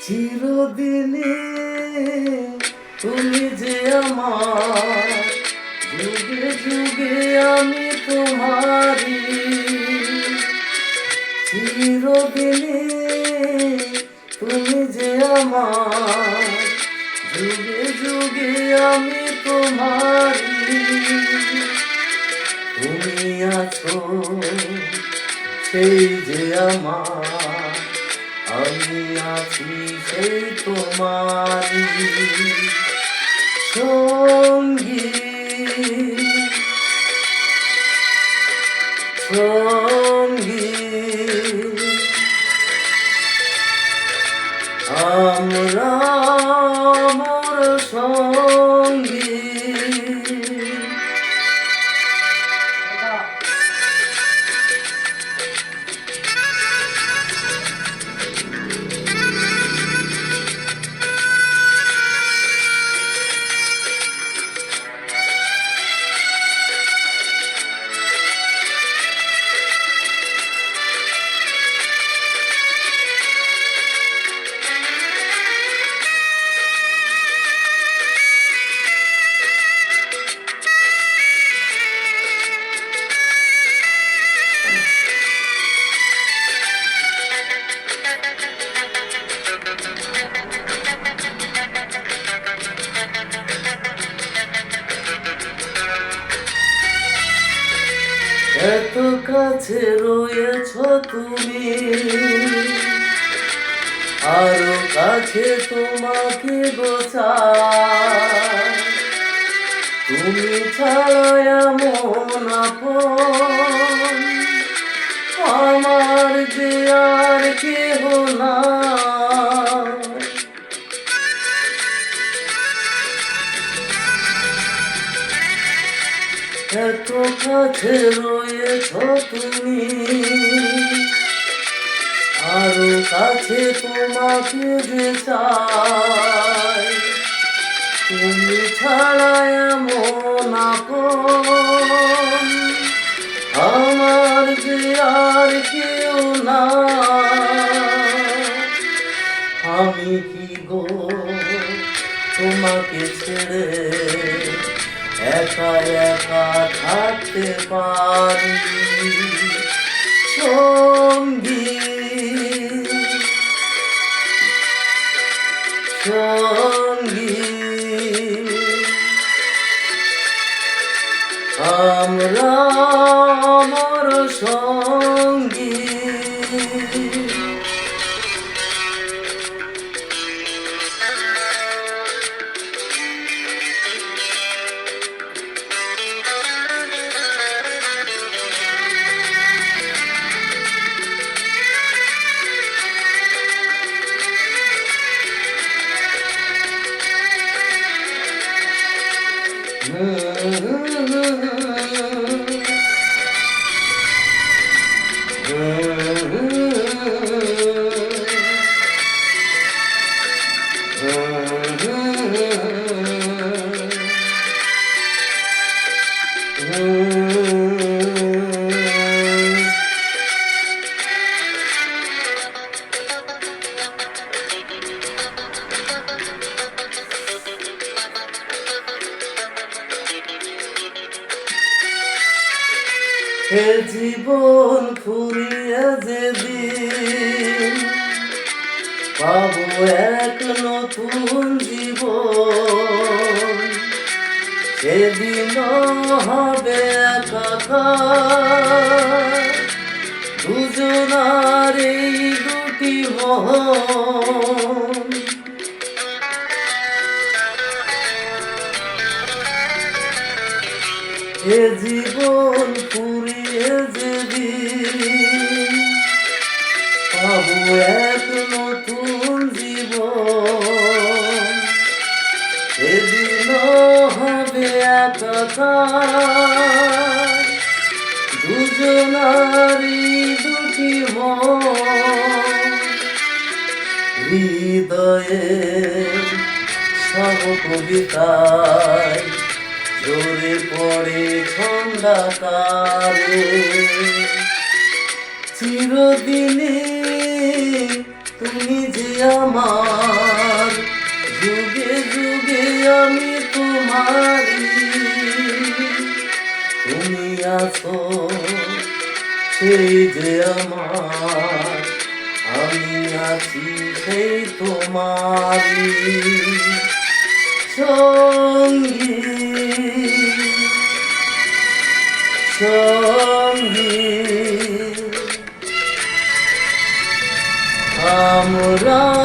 চিরদিনে তুমি যে আমার, যুগে যুগে আমি তোমারি। চিরদিনে তুমি যে আমার, যুগে যুগে আমি তোমারি। তুমি আছো সেই যে আমার, আমি আছি সেই তোমারি সঙ্গী সঙ্গী। আমরা আমার সঙ্গী। এত কাছে রয়েছ তুমি, আরো কাছে তোমাকে গোছাই। তুমি ছাড়া এমন আপন আমার যে আর কেহ নাই। এত কাছে রয়েছ তুমি, আরো কাছে তোমাকে যে চাই। তুমি ছাড়া এমন আপন আমার যে আর কেউ না। আমি কি গো তোমাকে ছেড়ে একা একা থাকতে পারি সঙ্গী সঙ্গী। আমরা আমার সঙ্গী। এ জীবন ফুরিয়ে যেদিন পাবো এক নতুন জীবন, সেদিন হবে একাকার দুজনার এই দুটি মন। এ জীবন ফুরিয়ে যেদিন পাবো এক নতুন জীবন, সেদিন হবে একাকার দুজনারই দুটি মন। হৃদয়ে সব কবিতায় ঝরে পড়ে ছন্দাকারে। চিরদিনে তুমি যে আমার, যুগে যুগে আমি তোমারি, তুমি আছো সেই যে আমার, আমি আছি সেই তোমারি সঙ্গী সঙ্গী। আমরা